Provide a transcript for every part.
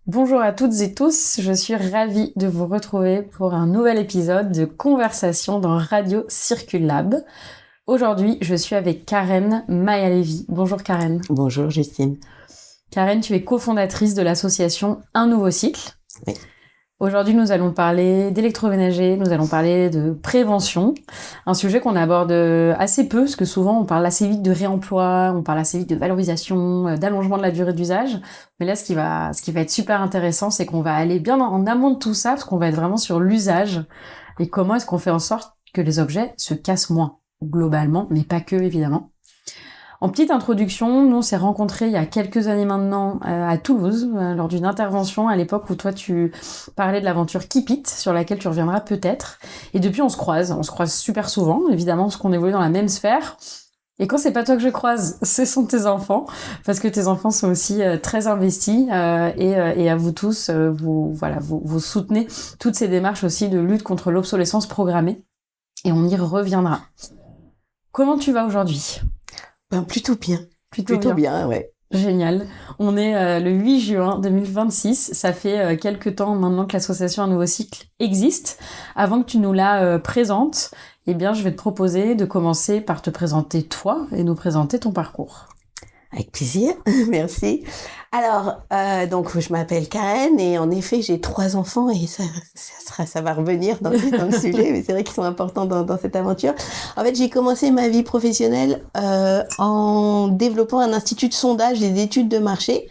Bonjour à toutes et tous, je suis ravie de vous retrouver pour un nouvel épisode de Conversation dans Radio Circule Lab. Aujourd'hui, je suis avec Karen Mayalevi. Bonjour Karen. Bonjour Justine. Karen, tu es cofondatrice de l'association Un Nouveau Cycle. Oui. Aujourd'hui, nous allons parler d'électroménager, nous allons parler de prévention, un sujet qu'on aborde assez peu, parce que souvent on parle assez vite de réemploi, on parle assez vite de valorisation, d'allongement de la durée d'usage. Mais là, ce qui va être super intéressant, c'est qu'on va aller bien en amont de tout ça, parce qu'on va être vraiment sur l'usage et comment est-ce qu'on fait en sorte que les objets se cassent moins, globalement, mais pas que, évidemment. En petite introduction, nous on s'est rencontrés il y a quelques années maintenant à Toulouse, lors d'une intervention à l'époque où toi tu parlais de l'aventure Keep It, sur laquelle tu reviendras peut-être. Et depuis on se croise super souvent, évidemment, parce qu'on évolue dans la même sphère. Et quand c'est pas toi que je croise, ce sont tes enfants, parce que tes enfants sont aussi très investis et à vous tous, vous soutenez toutes ces démarches aussi de lutte contre l'obsolescence programmée. Et on y reviendra. Comment tu vas aujourd'hui ? Plutôt bien. Plutôt bien, ouais. Génial. On est le 8 juin 2026. Ça fait quelques temps maintenant que l'association Un Nouveau Cycle existe. Avant que tu nous la présentes, eh bien, je vais te proposer de commencer par te présenter toi et nous présenter ton parcours. Avec plaisir, merci. Alors, donc je m'appelle Karen et en effet j'ai 3 enfants et ça va revenir dans le sujet, mais c'est vrai qu'ils sont importants dans cette aventure. En fait, j'ai commencé ma vie professionnelle en développant un institut de sondage et d'études de marché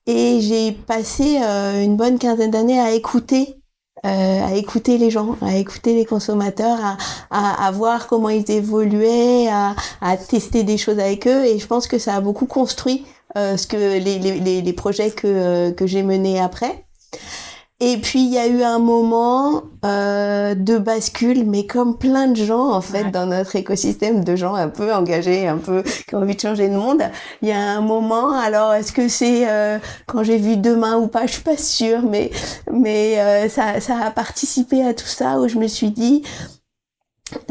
et j'ai passé une bonne quinzaine d'années à écouter les gens, à écouter les consommateurs, à voir comment ils évoluaient, à tester des choses avec eux, et je pense que ça a beaucoup construit ce que les projets que j'ai menés après. Et puis il y a eu un moment de bascule, mais comme plein de gens en fait dans notre écosystème de gens un peu engagés, un peu qui ont envie de changer le monde, il y a un moment. Alors est-ce que c'est quand j'ai vu Demain ou pas, je suis pas sûre, mais ça a participé à tout ça, où je me suis dit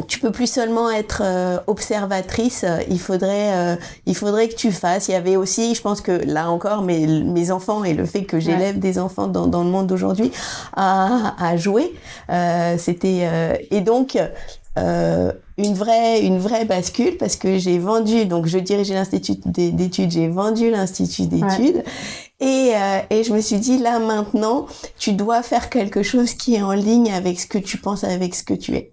tu peux plus seulement être observatrice, il faudrait que tu fasses. Il y avait aussi, je pense que là encore, mes enfants et le fait que j'élève des enfants dans le monde d'aujourd'hui à jouer, et donc une vraie bascule, parce que j'ai vendu, donc je dirigeais l'institut d'études, j'ai vendu l'institut d'études. Et je me suis dit, là maintenant, tu dois faire quelque chose qui est en ligne avec ce que tu penses, avec ce que tu es.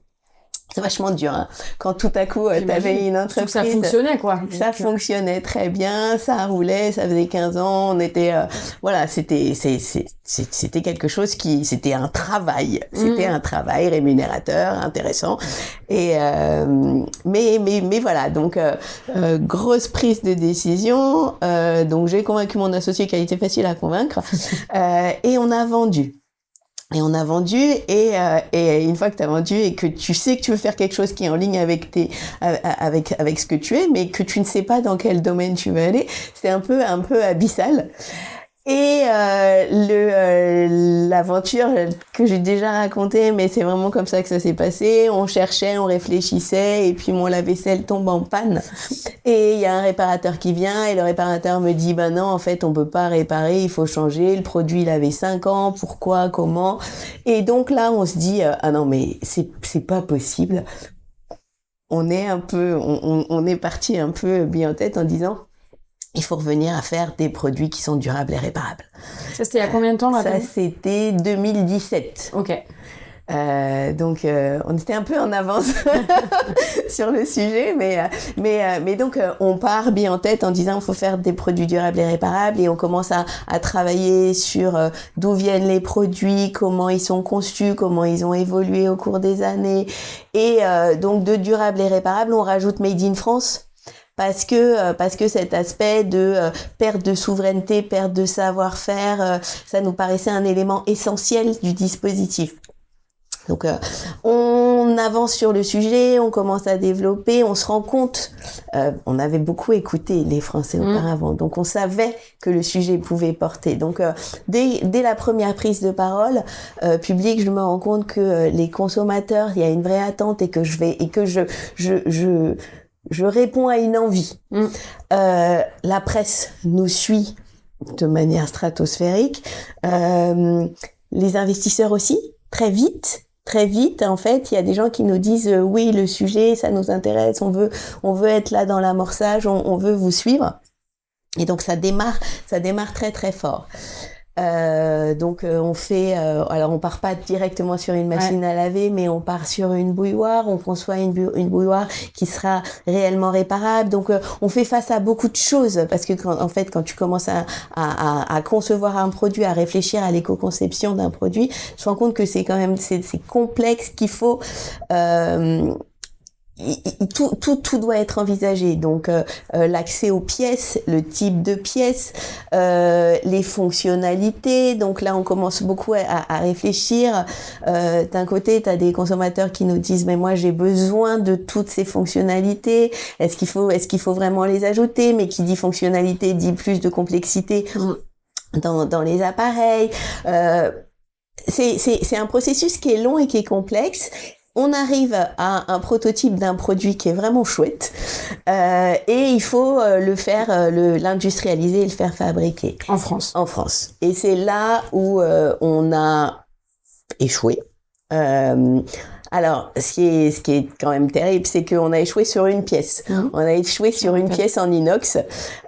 C'est vachement dur, hein. Quand tout à coup, t'avais une entreprise. Ça fonctionnait, quoi. Ça fonctionnait très bien, ça roulait, ça faisait 15 ans, on était, c'était quelque chose c'était un travail. C'était un travail rémunérateur, intéressant. Et, mais voilà. Donc, grosse prise de décision. Donc, j'ai convaincu mon associé qui a été facile à convaincre. Et on a vendu. Et une fois que tu as vendu et que tu sais que tu veux faire quelque chose qui est en ligne avec avec ce que tu es, mais que tu ne sais pas dans quel domaine tu veux aller, c'est un peu abyssal. Et l'aventure que j'ai déjà racontée, mais c'est vraiment comme ça que ça s'est passé. On cherchait, on réfléchissait, et puis mon lave-vaisselle tombe en panne. Et il y a un réparateur qui vient, et le réparateur me dit, non, en fait, on peut pas réparer, il faut changer. Le produit, il avait 5 ans, pourquoi, comment? Et donc là, on se dit, ah non, mais c'est pas possible. On est parti un peu bien en tête en disant, il faut revenir à faire des produits qui sont durables et réparables. Ça, c'était il y a combien de temps, là? Ça, c'était 2017. Ok. Donc, on était un peu en avance sur le sujet, mais donc, on part bien en tête en disant, il faut faire des produits durables et réparables, et on commence à travailler sur d'où viennent les produits, comment ils sont conçus, comment ils ont évolué au cours des années, et donc, de durables et réparables, on rajoute Made in France. Parce que cet aspect de perte de souveraineté, perte de savoir-faire, ça nous paraissait un élément essentiel du dispositif. Donc on avance sur le sujet, on commence à développer, on se rend compte, on avait beaucoup écouté les Français auparavant, donc on savait que le sujet pouvait porter. Donc dès la première prise de parole publique, je me rends compte que les consommateurs, il y a une vraie attente, et que je réponds à une envie. La presse nous suit de manière stratosphérique. Les investisseurs aussi, très vite. En fait, il y a des gens qui nous disent oui, le sujet, ça nous intéresse, on veut être là dans l'amorçage, on veut vous suivre. Et donc ça démarre très très fort. Donc on fait, alors on part pas directement sur une machine à laver, mais on part sur une bouilloire, on conçoit une bouilloire qui sera réellement réparable. Donc on fait face à beaucoup de choses parce que quand tu commences à concevoir un produit, à réfléchir à l'éco-conception d'un produit, je me rends compte que c'est quand même c'est complexe, qu'il faut tout doit être envisagé. Donc l'accès aux pièces, le type de pièces, les fonctionnalités. Donc là on commence beaucoup à réfléchir. D'un côté tu as des consommateurs qui nous disent mais moi j'ai besoin de toutes ces fonctionnalités. Est-ce qu'il faut vraiment les ajouter? Mais qui dit fonctionnalité dit plus de complexité dans les appareils. C'est un processus qui est long et qui est complexe. On arrive à un prototype d'un produit qui est vraiment chouette et il faut l'industrialiser et le faire fabriquer. En France. En France. Et c'est là où on a échoué. Alors, ce qui est quand même terrible, c'est qu'on a échoué sur une pièce. On a échoué sur une pièce en inox.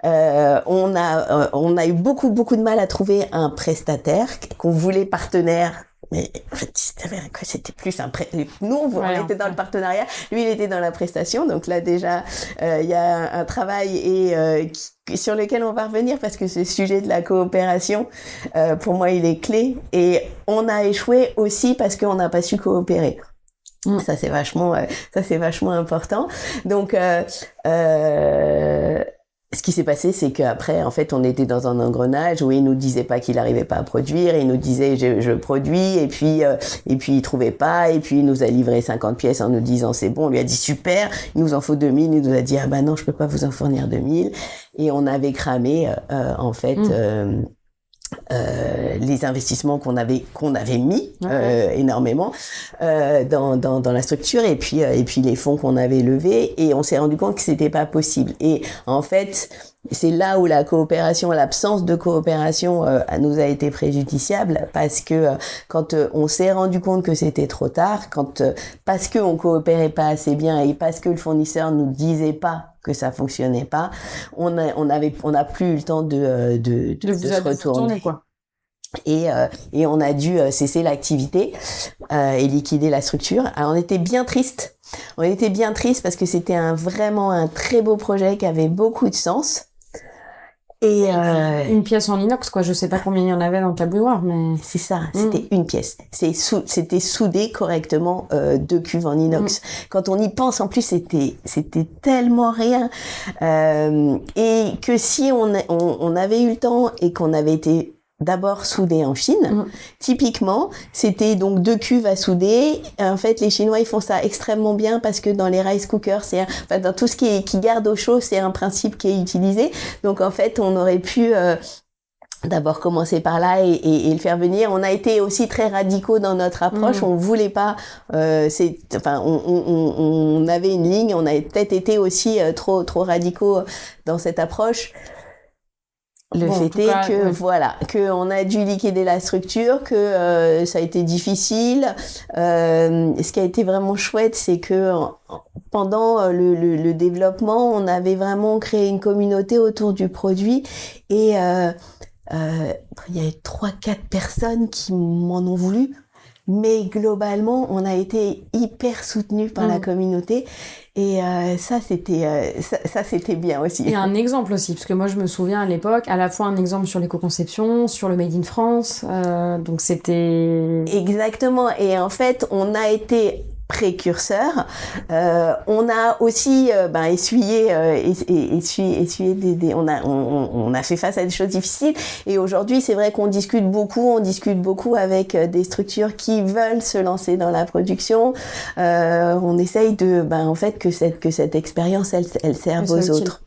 On a eu beaucoup de mal à trouver un prestataire qu'on voulait partenaire. Mais en fait, c'était plus nous on était dans le partenariat, lui il était dans la prestation. Donc là déjà il y a un travail sur lequel on va revenir parce que ce sujet de la coopération pour moi il est clé. Et on a échoué aussi parce qu'on n'a pas su coopérer. Ça c'est vachement important. Donc ce qui s'est passé, c'est qu'après, en fait, on était dans un engrenage où il nous disait pas qu'il arrivait pas à produire, il nous disait je produis, et puis il trouvait pas, et puis il nous a livré 50 pièces en nous disant c'est bon, on lui a dit super, il nous en faut 2000, il nous a dit ah bah non, je peux pas vous en fournir 2000, et on avait cramé en fait les investissements qu'on avait mis énormément dans la structure et puis les fonds qu'on avait levés, et on s'est rendu compte que c'était pas possible. Et en fait c'est là où l'absence de coopération nous a été préjudiciable, parce que quand on s'est rendu compte que c'était trop tard, parce que on coopérait pas assez bien et parce que le fournisseur nous disait pas que ça fonctionnait pas, on a plus eu le temps de se retourner quoi. Et on a dû cesser l'activité et liquider la structure. Alors on était bien triste parce que c'était vraiment un très beau projet qui avait beaucoup de sens. Et une pièce en inox, quoi. Je sais pas combien il y en avait dans ta bouilloire, mais c'est ça. C'était une pièce. C'était soudé correctement 2 cuves en inox. Quand on y pense, en plus, c'était tellement rien. Et que si on avait eu le temps et qu'on avait été d'abord soudé en Chine. Typiquement, c'était donc 2 cuves à souder. En fait, les Chinois, ils font ça extrêmement bien parce que dans les rice cookers, dans tout ce qui garde au chaud, c'est un principe qui est utilisé. Donc, en fait, on aurait pu d'abord commencer par là et le faire venir. On a été aussi très radicaux dans notre approche. On voulait pas, on avait une ligne. On a peut-être été aussi trop radicaux dans cette approche. Le fait est que on a dû liquider la structure, que ça a été difficile. Ce qui a été vraiment chouette, c'est que pendant le développement, on avait vraiment créé une communauté autour du produit, et il y avait 3-4 personnes qui m'en ont voulu. Mais globalement, on a été hyper soutenus par la communauté, et ça c'était bien aussi. Et un exemple aussi, parce que moi je me souviens à l'époque, à la fois un exemple sur l'éco-conception, sur le Made in France, donc c'était... Exactement, et en fait on a été précurseur. On a aussi essuyé on a fait face à des choses difficiles, et aujourd'hui c'est vrai qu'on discute beaucoup avec des structures qui veulent se lancer dans la production. On essaye que cette expérience elle serve aux autres.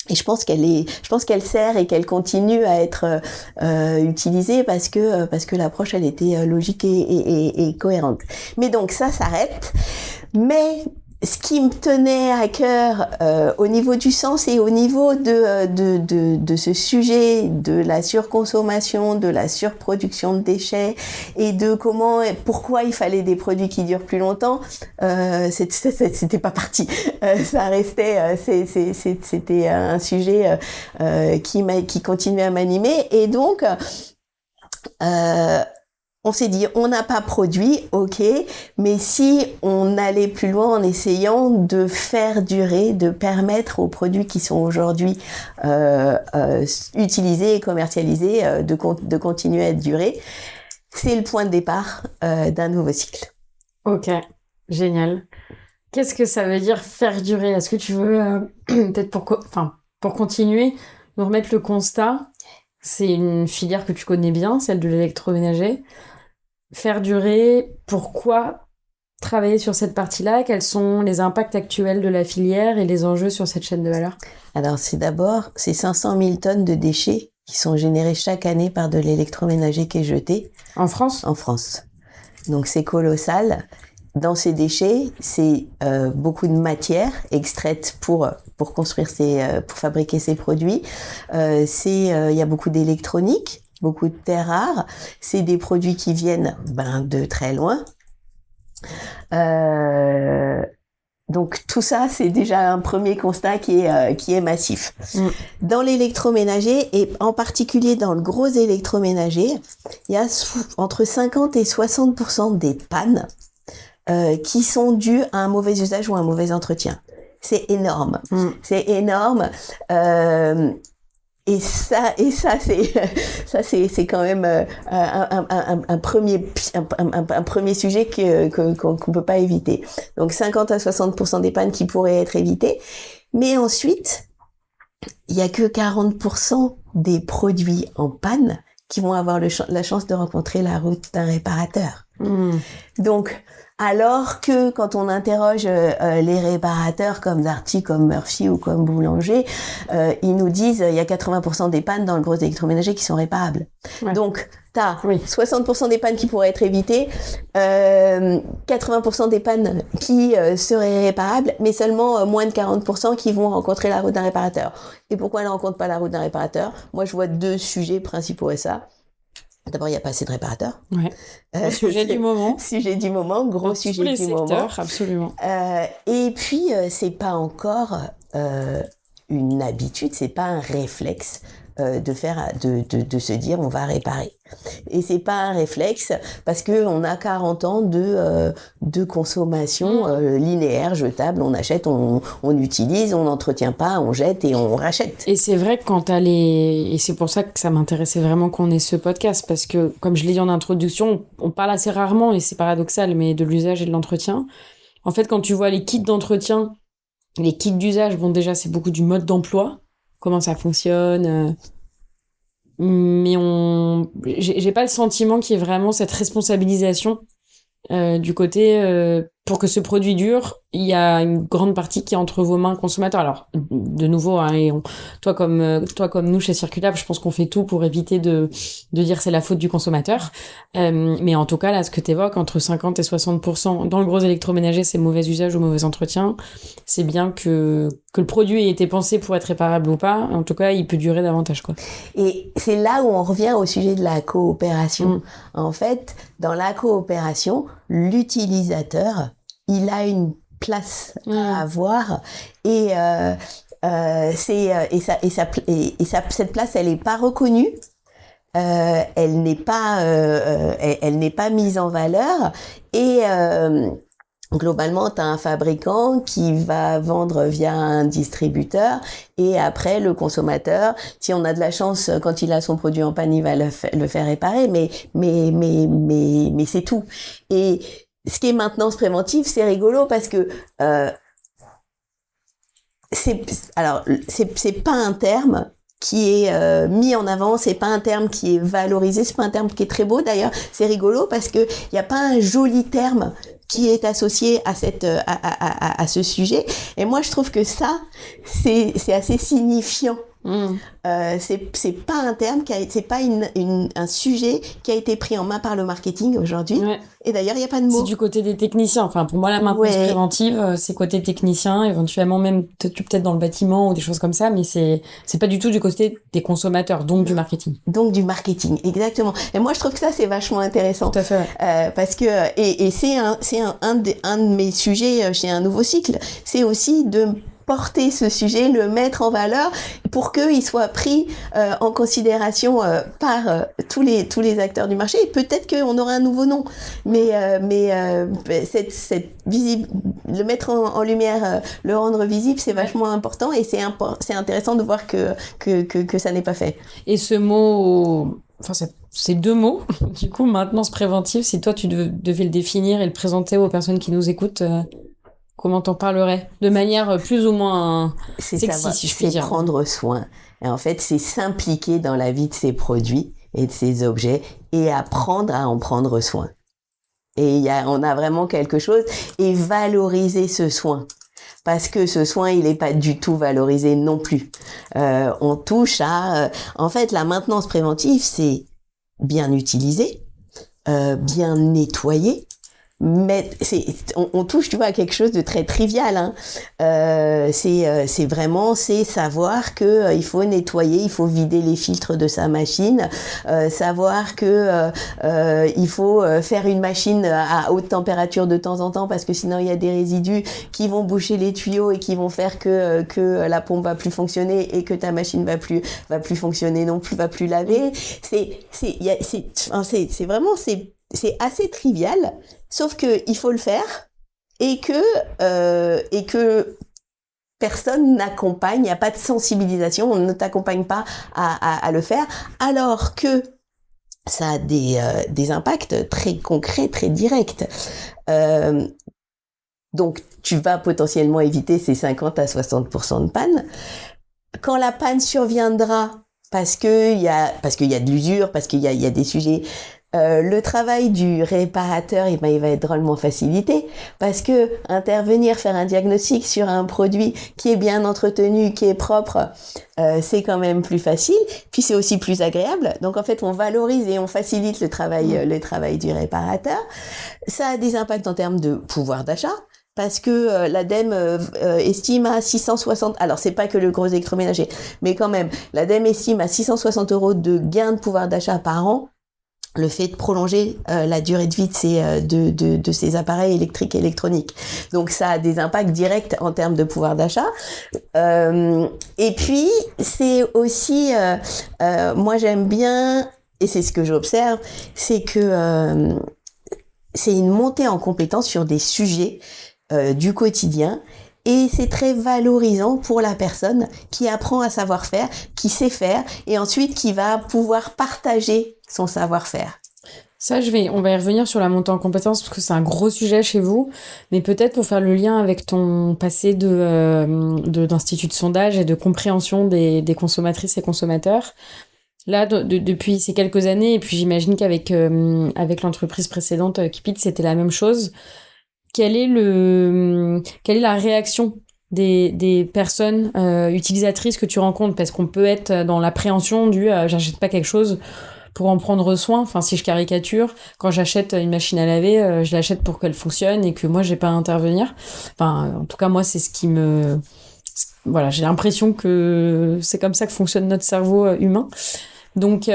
Et je pense qu'elle sert et qu'elle continue à être utilisée parce que l'approche elle était logique et cohérente. Mais donc ça s'arrête. Mais ce qui me tenait à cœur au niveau du sens et au niveau de ce sujet de la surconsommation, de la surproduction de déchets et de pourquoi il fallait des produits qui durent plus longtemps, c'était pas parti. Ça restait, c'était un sujet qui continuait à m'animer et donc on s'est dit, on n'a pas produit, ok, mais si on allait plus loin en essayant de faire durer, de permettre aux produits qui sont aujourd'hui utilisés et commercialisés de continuer à durer, c'est le point de départ d'un nouveau cycle. Ok, génial. Qu'est-ce que ça veut dire faire durer? Est-ce que tu veux, peut-être pour continuer, nous remettre le constat? C'est une filière que tu connais bien, celle de l'électroménager. Faire durer, pourquoi travailler sur cette partie-là? Quels sont les impacts actuels de la filière et les enjeux sur cette chaîne de valeur? Alors, c'est 500 000 tonnes de déchets qui sont générés chaque année par de l'électroménager qui est jeté. En France? En France. Donc, c'est colossal. Dans ces déchets, c'est beaucoup de matière extraite pour construire pour fabriquer ces produits. Il y a beaucoup d'électronique, beaucoup de terres rares. C'est des produits qui viennent de très loin. Donc tout ça, c'est déjà un premier constat qui est massif. Dans l'électroménager, et en particulier dans le gros électroménager, il y a entre 50 et 60% des pannes qui sont dues à un mauvais usage ou un mauvais entretien. C'est énorme. C'est énorme. Et ça c'est quand même un premier sujet qu'on peut pas éviter. Donc 50 à 60% des pannes qui pourraient être évitées. Mais ensuite, il y a que 40% des produits en panne qui vont avoir la chance de rencontrer la route d'un réparateur. Donc, alors que quand on interroge les réparateurs comme Darty, comme Murphy ou comme Boulanger, ils nous disent il y a 80% des pannes dans le gros électroménager qui sont réparables. Ouais. Donc, t'as 60% des pannes qui pourraient être évitées, 80% des pannes qui seraient réparables, mais seulement moins de 40% qui vont rencontrer la route d'un réparateur. Et pourquoi elles ne rencontrent pas la route d'un réparateur? Moi, je vois deux sujets principaux à ça. D'abord, il n'y a pas assez de réparateurs. Ouais. Sujet du moment. Sujet du moment, gros sujet du secteurs, moment. Absolument. Et puis, c'est pas encore une habitude, c'est pas un réflexe de se dire on va réparer. Et c'est pas un réflexe parce que on a 40 ans de consommation linéaire, jetable, on achète, on utilise, on n'entretient pas, on jette et on rachète. Et c'est vrai que quand et c'est pour ça que ça m'intéressait vraiment qu'on ait ce podcast, parce que comme je l'ai dit en introduction, on parle assez rarement, et c'est paradoxal, mais de l'usage et de l'entretien. En fait, quand tu vois les kits d'entretien, les kits d'usage, bon déjà c'est beaucoup du mode d'emploi, comment ça fonctionne, mais j'ai pas le sentiment qu'il y ait vraiment cette responsabilisation du côté pour que ce produit dure. Il y a une grande partie qui est entre vos mains consommateurs. Alors de nouveau, hein, et toi comme nous chez Circulable, je pense qu'on fait tout pour éviter de dire c'est la faute du consommateur, mais en tout cas là, ce que t'évoques, entre 50 et 60% dans le gros électroménager, c'est mauvais usage ou mauvais entretien. C'est bien que le produit ait été pensé pour être réparable ou pas. En tout cas, il peut durer davantage, quoi. Et c'est là où on revient au sujet de la coopération. En fait, dans la coopération, l'utilisateur, il a une place à avoir et cette place, elle est pas reconnue. Elle n'est pas mise en valeur et globalement, tu as un fabricant qui va vendre via un distributeur et après le consommateur, si on a de la chance, quand il a son produit en panne, il va le faire réparer, mais c'est tout. Et ce qui est maintenance préventive, c'est rigolo parce que c'est pas un terme qui est mis en avant, c'est pas un terme qui est valorisé, c'est pas un terme qui est très beau d'ailleurs, c'est rigolo parce que il y a pas un joli terme qui est associé à ce sujet, et moi je trouve que ça c'est assez signifiant C'est pas un terme c'est pas un sujet qui a été pris en main par le marketing aujourd'hui. Ouais. Et d'ailleurs, il n'y a pas de mot. C'est du côté des techniciens. Enfin, pour moi, la maintenance préventive, c'est côté technicien, éventuellement même peut-être dans le bâtiment ou des choses comme ça, mais c'est pas du tout du côté des consommateurs, donc du marketing. Donc du marketing, exactement. Et moi, je trouve que ça, c'est vachement intéressant. Tout à fait. Ouais. Parce que et c'est un de mes sujets chez Un Nouveau Cycle, c'est aussi de porter ce sujet, le mettre en valeur pour qu'il soit pris en considération par tous les acteurs du marché. Et peut-être qu'on aura un nouveau nom, mais le mettre en lumière, le rendre visible, c'est vachement important et c'est intéressant de voir que ça n'est pas fait. Et ce mot, enfin ces deux mots, du coup, maintenance préventive, si toi tu devais le définir et le présenter aux personnes qui nous écoutent, comment t'en parlerais? De manière plus ou moins sexy, si je puis dire. C'est prendre soin. Et en fait, c'est s'impliquer dans la vie de ses produits et de ses objets et apprendre à en prendre soin. Et on a vraiment quelque chose et valoriser ce soin. Parce que ce soin, il n'est pas du tout valorisé non plus. On touche à... en fait, la maintenance préventive, c'est bien utiliser, bien nettoyer, mais on touche, tu vois, à quelque chose de très trivial, hein. C'est vraiment savoir que il faut nettoyer, il faut vider les filtres de sa machine, savoir que il faut faire une machine à haute température de temps en temps parce que sinon il y a des résidus qui vont boucher les tuyaux et qui vont faire que la pompe va plus fonctionner et que ta machine va plus fonctionner non plus, va plus laver. C'est assez trivial, sauf que il faut le faire et que personne n'accompagne, il n'y a pas de sensibilisation, on ne t'accompagne pas à le faire, alors que ça a des impacts très concrets, très directs. Donc tu vas potentiellement éviter ces 50 à 60% de panne. Quand la panne surviendra parce qu'il y a de l'usure, parce qu'il y a des sujets, le travail du réparateur, il va être drôlement facilité parce que intervenir, faire un diagnostic sur un produit qui est bien entretenu, qui est propre, c'est quand même plus facile. Puis c'est aussi plus agréable. Donc en fait, on valorise et on facilite le travail du réparateur. Ça a des impacts en termes de pouvoir d'achat. Parce que l'ADEME estime à 660... Alors, c'est pas que le gros électroménager, mais quand même, l'ADEME estime à 660 € de gain de pouvoir d'achat par an le fait de prolonger la durée de vie de ces appareils électriques et électroniques. Donc, ça a des impacts directs en termes de pouvoir d'achat. Et puis, c'est aussi... moi, j'aime bien, et c'est ce que j'observe, c'est que c'est une montée en compétence sur des sujets du quotidien et c'est très valorisant pour la personne qui apprend à savoir faire, qui sait faire et ensuite qui va pouvoir partager son savoir-faire. Ça, on va y revenir sur la montée en compétences parce que c'est un gros sujet chez vous, mais peut-être pour faire le lien avec ton passé d'institut de sondage et de compréhension des consommatrices et consommateurs. Là, depuis ces quelques années, et puis j'imagine qu'avec l'entreprise précédente, Keep It, c'était la même chose. Quelle est la réaction des personnes utilisatrices que tu rencontres? Parce qu'on peut être dans l'appréhension j'achète pas quelque chose pour en prendre soin. Enfin, si je caricature, quand j'achète une machine à laver, je l'achète pour qu'elle fonctionne et que moi j'ai pas à intervenir. Enfin, en tout cas, moi, c'est ce qui voilà, j'ai l'impression que c'est comme ça que fonctionne notre cerveau humain. Donc,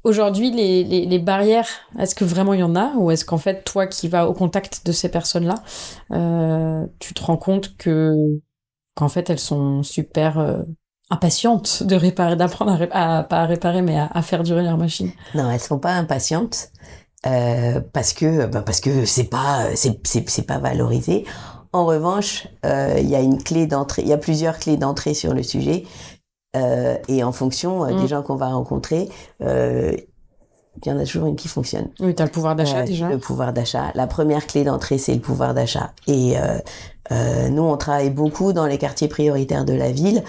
aujourd'hui, les barrières, est-ce que vraiment il y en a? Ou est-ce qu'en fait, toi qui vas au contact de ces personnes-là, tu te rends compte qu'en fait, elles sont super impatientes de réparer, d'apprendre pas à réparer, mais à faire durer leur machine? Non, elles sont pas impatientes parce que c'est pas valorisé. En revanche, il y a une clé d'entrée, il y a plusieurs clés d'entrée sur le sujet. Et en fonction des gens qu'on va rencontrer, il y en a toujours une qui fonctionne. Oui, t'as le pouvoir d'achat déjà. Le pouvoir d'achat. La première clé d'entrée, c'est le pouvoir d'achat. Et nous, on travaille beaucoup dans les quartiers prioritaires de la ville.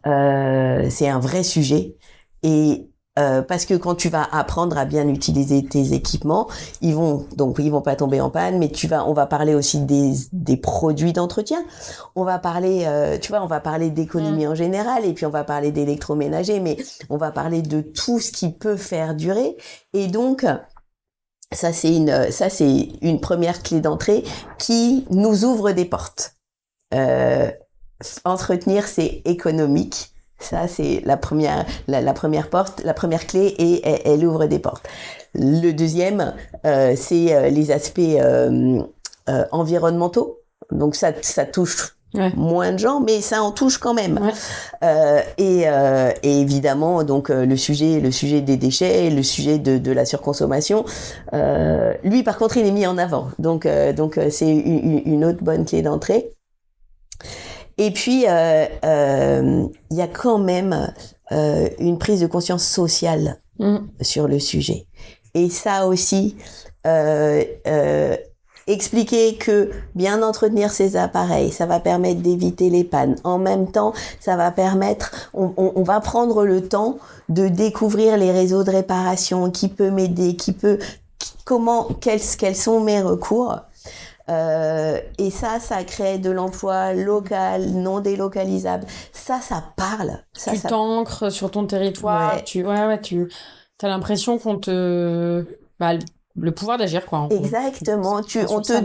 C'est un vrai sujet. Et parce que quand tu vas apprendre à bien utiliser tes équipements, ils vont pas tomber en panne, mais on va parler aussi des produits d'entretien. On va parler, on va parler d'économie en général, et puis on va parler d'électroménager, mais on va parler de tout ce qui peut faire durer. Et donc, ça c'est une première clé d'entrée qui nous ouvre des portes. Entretenir, c'est économique. Ça, c'est la première porte, la première clé, et elle ouvre des portes. Le deuxième, c'est les aspects environnementaux. Donc ça touche moins de gens, mais ça en touche quand même. Et évidemment, donc le sujet des déchets, le sujet de la surconsommation. Lui, par contre, il est mis en avant. Donc c'est une autre bonne clé d'entrée. Et puis, il y a quand même une prise de conscience sociale sur le sujet. Et ça aussi, expliquer que bien entretenir ces appareils, ça va permettre d'éviter les pannes. En même temps, ça va permettre, on va prendre le temps de découvrir les réseaux de réparation, qui peut m'aider, quels sont mes recours. Et ça crée de l'emploi local, non délocalisable. Ça parle. Tu t'ancres sur ton territoire. Tu as l'impression qu'on te, le pouvoir d'agir, quoi. Exactement. On te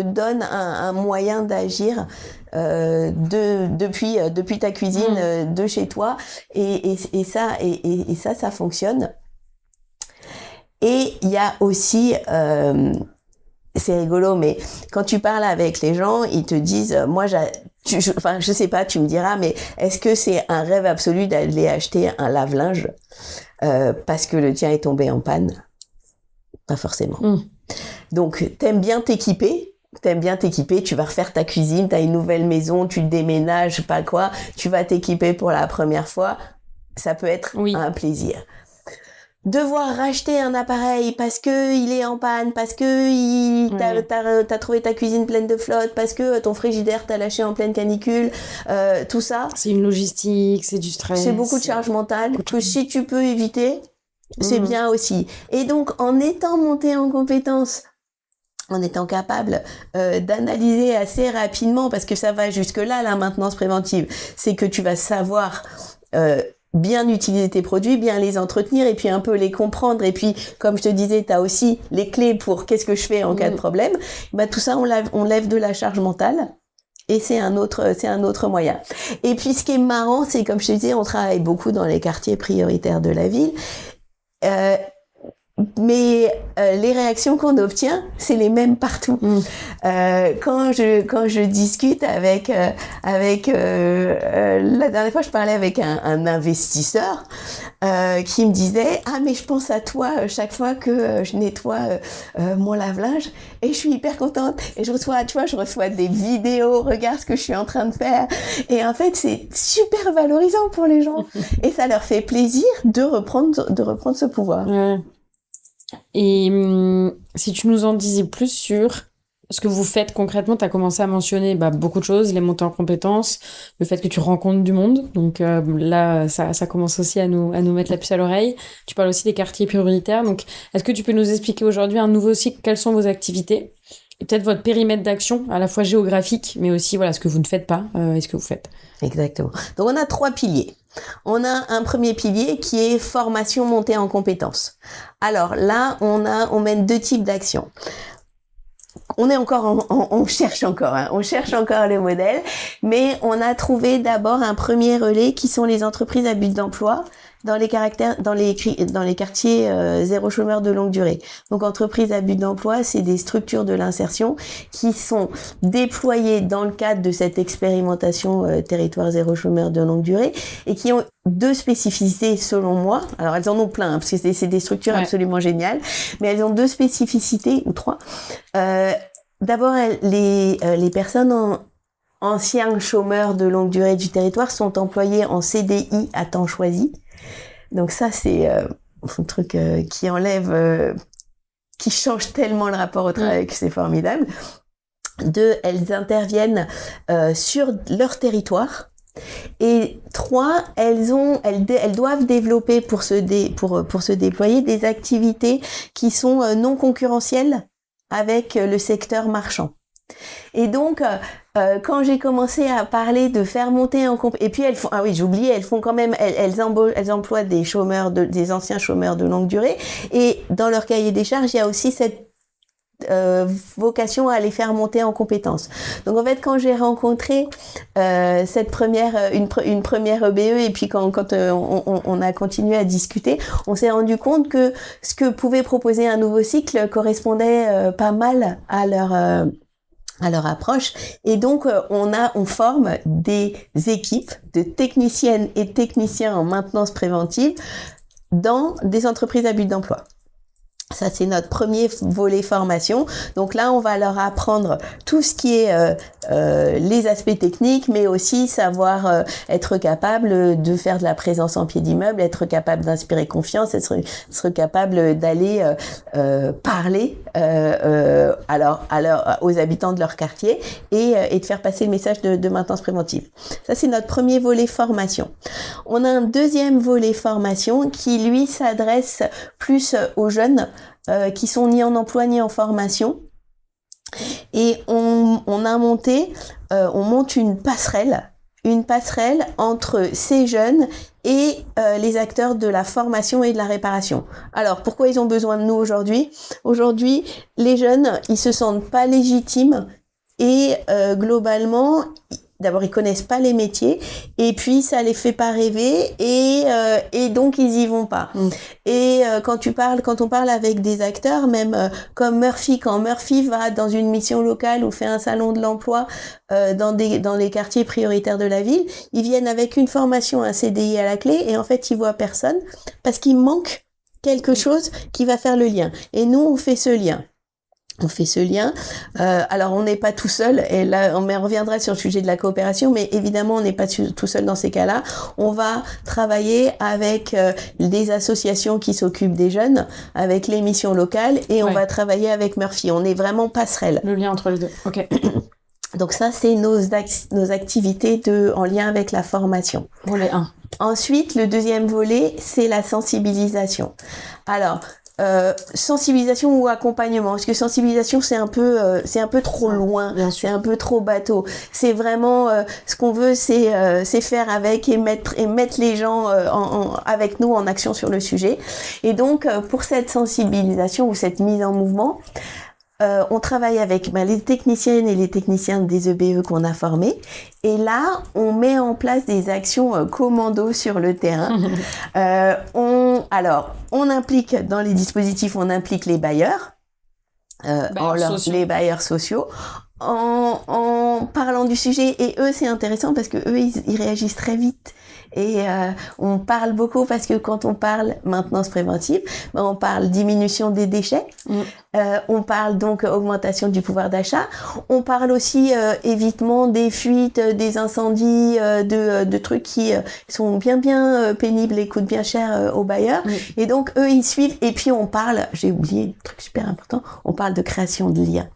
donne un moyen d'agir depuis ta cuisine, de chez toi, et ça fonctionne. Et il y a aussi, c'est rigolo, mais quand tu parles avec les gens, ils te disent, je sais pas, tu me diras, mais est-ce que c'est un rêve absolu d'aller acheter un lave-linge parce que le tien est tombé en panne? Pas forcément. Donc, t'aimes bien t'équiper, tu vas refaire ta cuisine, t'as une nouvelle maison, tu te déménages, pas quoi, tu vas t'équiper pour la première fois, ça peut être un plaisir. Devoir racheter un appareil parce que il est en panne, parce que t'as trouvé ta cuisine pleine de flotte, parce que ton frigidaire t'a lâché en pleine canicule, tout ça. C'est une logistique, c'est du stress. C'est beaucoup de charge mentale que si tu peux éviter, c'est bien aussi. Et donc, en étant monté en compétence, en étant capable d'analyser assez rapidement, parce que ça va jusque-là, la maintenance préventive, c'est que tu vas savoir bien utiliser tes produits, bien les entretenir, et puis un peu les comprendre. Et puis, comme je te disais, tu as aussi les clés pour qu'est-ce que je fais en cas de problème. Tout ça, on lève de la charge mentale. Et c'est un autre moyen. Et puis, ce qui est marrant, c'est, comme je te disais, on travaille beaucoup dans les quartiers prioritaires de la ville. Mais les réactions qu'on obtient, c'est les mêmes partout. Quand je discute avec la dernière fois, je parlais avec un investisseur qui me disait mais je pense à toi chaque fois que je nettoie mon lave-linge, et je suis hyper contente, et je reçois des vidéos, regarde ce que je suis en train de faire, et en fait c'est super valorisant pour les gens et ça leur fait plaisir de reprendre ce pouvoir. Et si tu nous en disais plus sur ce que vous faites concrètement, tu as commencé à mentionner beaucoup de choses, les montées en compétences, le fait que tu rencontres du monde, donc là ça commence aussi à nous mettre la puce à l'oreille. Tu parles aussi des quartiers prioritaires, donc est-ce que tu peux nous expliquer aujourd'hui à nouveau cycle quelles sont vos activités et peut-être votre périmètre d'action, à la fois géographique, mais aussi ce que vous ne faites pas et ce que vous faites. Exactement. Donc on a 3 piliers. On a un premier pilier qui est formation montée en compétences. Alors là, on mène 2 types d'actions. On est encore on cherche encore le modèle, mais on a trouvé d'abord un premier relais qui sont les entreprises à but d'emploi dans les quartiers zéro chômeur de longue durée. Donc entreprises à but d'emploi, c'est des structures de l'insertion qui sont déployées dans le cadre de cette expérimentation territoire zéro chômeur de longue durée, et qui ont 2 spécificités selon moi. Alors elles en ont plein, parce que c'est des structures absolument géniales, mais elles ont 2 spécificités, ou 3. D'abord, les personnes anciens chômeurs de longue durée du territoire sont employées en CDI à temps choisi. Donc ça, c'est un truc qui enlève, qui change tellement le rapport au travail que c'est formidable. 2, elles interviennent sur leur territoire. Et 3, elles doivent développer pour se déployer des activités qui sont non concurrentielles avec le secteur marchand. Et donc, quand j'ai commencé à parler de faire monter en compétence, et puis elles font, ah oui, j'oubliais, elles font quand même, elles emploient des anciens chômeurs de longue durée, et dans leur cahier des charges, il y a aussi cette vocation à les faire monter en compétences. Donc en fait, quand j'ai rencontré une première EBE, et puis quand on a continué à discuter, on s'est rendu compte que ce que pouvait proposer un nouveau cycle correspondait pas mal à leur approche, et donc on forme des équipes de techniciennes et techniciens en maintenance préventive dans des entreprises à but d'emploi. Ça, c'est notre premier volet formation. Donc là, on va leur apprendre tout ce qui est les aspects techniques, mais aussi savoir être capable de faire de la présence en pied d'immeuble, être capable d'inspirer confiance, être capable d'aller parler aux habitants de leur quartier et de faire passer le message de maintenance préventive. Ça, c'est notre premier volet formation. On a un deuxième volet formation qui, lui, s'adresse plus aux jeunes qui sont ni en emploi ni en formation, et on monte une passerelle entre ces jeunes et les acteurs de la formation et de la réparation. Alors, pourquoi ils ont besoin de nous aujourd'hui ? Aujourd'hui, les jeunes, ils se sentent pas légitimes, et globalement, d'abord, ils connaissent pas les métiers, et puis ça les fait pas rêver, et donc ils y vont pas. Et quand on parle avec des acteurs, même comme Murphy, quand Murphy va dans une mission locale ou fait un salon de l'emploi dans les quartiers prioritaires de la ville, ils viennent avec une formation, un CDI à la clé, et en fait ils voient personne parce qu'il manque quelque chose qui va faire le lien. Et nous, on fait ce lien. Alors on n'est pas tout seul, et là on reviendra sur le sujet de la coopération, mais évidemment on n'est pas tout seul dans ces cas-là. On va travailler avec des associations qui s'occupent des jeunes, avec les missions locales, et on va travailler avec Murphy. On est vraiment passerelle. Le lien entre les deux, ok. Donc ça, c'est nos activités en lien avec la formation. Volet 1. Ensuite, le deuxième volet, c'est la sensibilisation. Alors, sensibilisation ou accompagnement, parce que sensibilisation c'est un peu trop loin, c'est un peu trop bateau. C'est vraiment ce qu'on veut, c'est faire avec et mettre les gens avec nous en action sur le sujet. Et donc pour cette sensibilisation ou cette mise en mouvement, on travaille avec les techniciennes et les techniciens des EBE qu'on a formés, et là on met en place des actions commando sur le terrain. On implique dans les dispositifs, on implique les bailleurs, les bailleurs sociaux, en parlant du sujet, et eux c'est intéressant parce que eux ils réagissent très vite. Et on parle beaucoup parce que quand on parle maintenance préventive, on parle diminution des déchets, on parle donc augmentation du pouvoir d'achat, on parle aussi évitement des fuites, des incendies, de trucs qui sont bien pénibles et coûtent bien cher aux bailleurs. Et donc eux ils suivent, et puis on parle, j'ai oublié un truc super important, on parle de création de liens.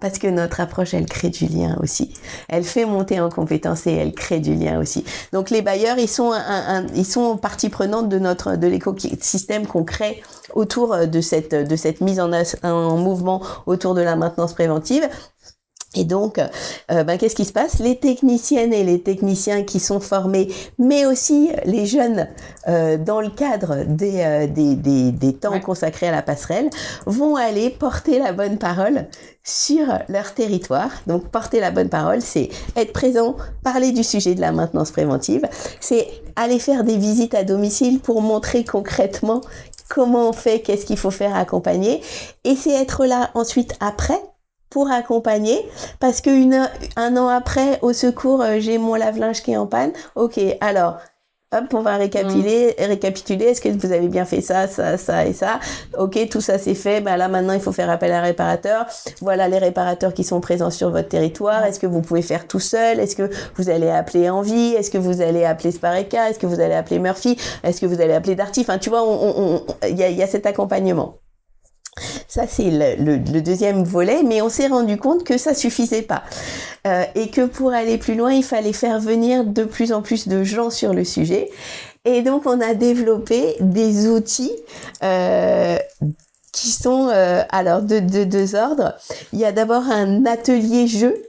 Parce que notre approche, elle crée du lien aussi. Elle fait monter en compétence et elle crée du lien aussi. Donc les bailleurs, ils sont partie prenante de l'écosystème qu'on crée autour de cette mise en mouvement autour de la maintenance préventive. Et donc, qu'est-ce qui se passe ? Les techniciennes et les techniciens qui sont formés, mais aussi les jeunes, dans le cadre des temps consacrés à la passerelle, vont aller porter la bonne parole sur leur territoire. Donc, porter la bonne parole, c'est être présent, parler du sujet de la maintenance préventive, c'est aller faire des visites à domicile pour montrer concrètement comment on fait, qu'est-ce qu'il faut faire, accompagner, et c'est être là ensuite après, pour accompagner, parce que un an après, au secours, j'ai mon lave-linge qui est en panne. Ok, alors, hop, on va récapituler. Est-ce que vous avez bien fait ça et ça? Ok, tout ça c'est fait. Là, maintenant, il faut faire appel à un réparateur. Voilà les réparateurs qui sont présents sur votre territoire. Est-ce que vous pouvez faire tout seul? Est-ce que vous allez appeler Envie? Est-ce que vous allez appeler Spareka? Est-ce que vous allez appeler Murphy? Est-ce que vous allez appeler Darty? Enfin, tu vois, il y a cet accompagnement. Ça, c'est le deuxième volet, mais on s'est rendu compte que ça suffisait pas. et que pour aller plus loin, il fallait faire venir de plus en plus de gens sur le sujet. Et donc, on a développé des outils qui sont alors de deux ordres. Il y a d'abord un atelier jeu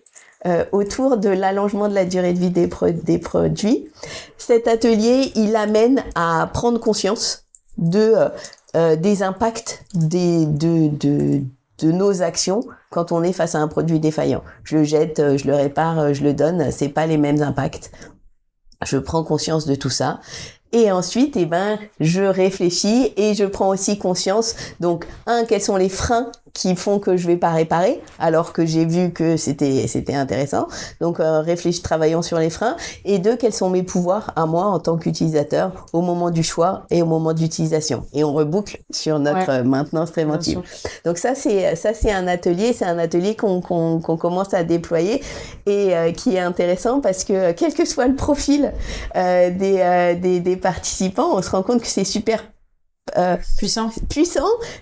autour de l'allongement de la durée de vie des produits. Cet atelier, il amène à prendre conscience des impacts de nos actions quand on est face à un produit défaillant. Je le jette, je le répare, je le donne, c'est pas les mêmes impacts. Je prends conscience de tout ça. Et ensuite, je réfléchis et je prends aussi conscience. Donc, quels sont les freins qui font que je vais pas réparer, alors que j'ai vu que c'était intéressant. Donc, travaillons sur les freins. Et deux, quels sont mes pouvoirs à moi en tant qu'utilisateur au moment du choix et au moment d'utilisation. Et on reboucle sur notre maintenance préventive. Donc ça, c'est un atelier qu'on commence à déployer et qui est intéressant parce que quel que soit le profil des participants, on se rend compte que c'est super puissant,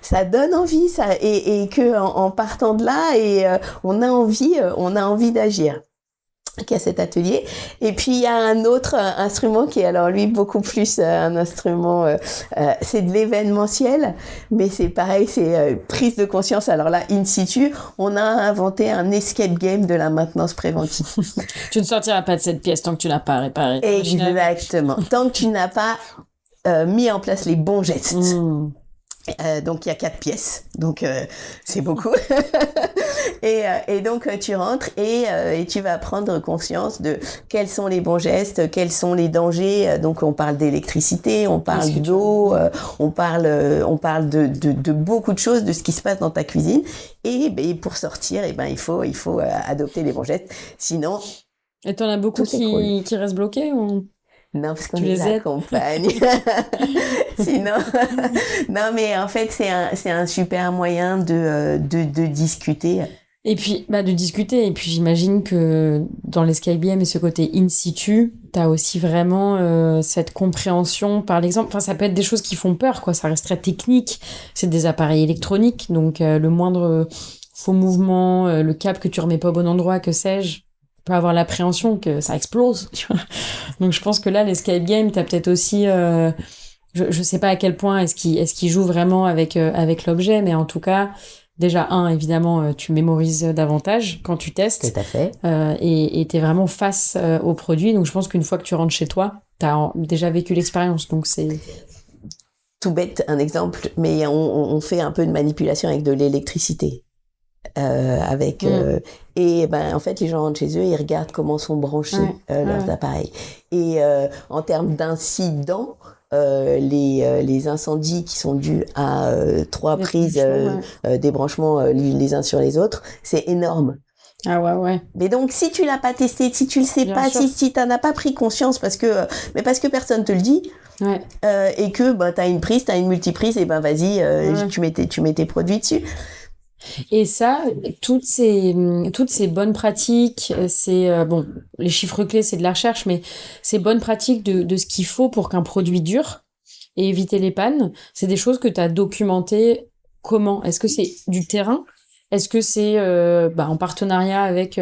ça donne envie, et que en partant de là, on a envie d'agir. Qui a cet atelier. Et puis il y a un autre instrument qui est alors lui beaucoup plus un instrument, c'est de l'événementiel, mais c'est pareil, c'est prise de conscience. Alors là, in situ, on a inventé un escape game de la maintenance préventive. Tu ne sortiras pas de cette pièce tant que tu n'as pas réparé. Exactement. Tant que tu n'as pas mis en place les bons gestes. Donc il y a 4 pièces, donc c'est beaucoup. et donc tu rentres et tu vas prendre conscience de quels sont les bons gestes, quels sont les dangers. Donc on parle d'électricité, on parle d'eau, on parle de beaucoup de choses, de ce qui se passe dans ta cuisine. Et pour sortir, il faut adopter les bons gestes. Sinon. Et t'en as beaucoup qui restent bloqués ou? Non, parce qu'on les accompagne. Sinon, non, mais en fait, c'est un super moyen de discuter. Et puis, de discuter. Et puis, j'imagine que dans l'escape game et ce côté in situ, t'as aussi vraiment cette compréhension par l'exemple. Enfin, ça peut être des choses qui font peur, quoi. Ça reste très technique. C'est des appareils électroniques. Donc, le moindre faux mouvement, le câble que tu remets pas au bon endroit, que sais-je, peut avoir l'appréhension que ça explose, tu vois. Donc je pense que là, l'escape game, t'as peut-être aussi, je sais pas à quel point est-ce qu'il joue vraiment avec l'objet, mais en tout cas, déjà évidemment, tu mémorises davantage quand tu testes. Tout à fait. Et t'es vraiment face au produit. Donc je pense qu'une fois que tu rentres chez toi, t'as déjà vécu l'expérience. Donc c'est tout bête, un exemple, mais on fait un peu de manipulation avec de l'électricité. En fait les gens rentrent chez eux, ils regardent comment sont branchés leurs appareils, et en termes d'incidents, les incendies qui sont dus à 3 prises des branchements les uns sur les autres, c'est énorme. Ah ouais. Mais donc si tu l'as pas testé, si tu le sais pas, si t'en as pas pris conscience parce que personne te le dit, et que t'as une prise, t'as une multiprise, et vas-y, tu mets tes produits dessus. Et ça, toutes ces bonnes pratiques, les chiffres clés, c'est de la recherche, mais ces bonnes pratiques de ce qu'il faut pour qu'un produit dure et éviter les pannes, c'est des choses que tu as documentées comment? Est-ce que c'est du terrain? Est-ce que c'est en partenariat avec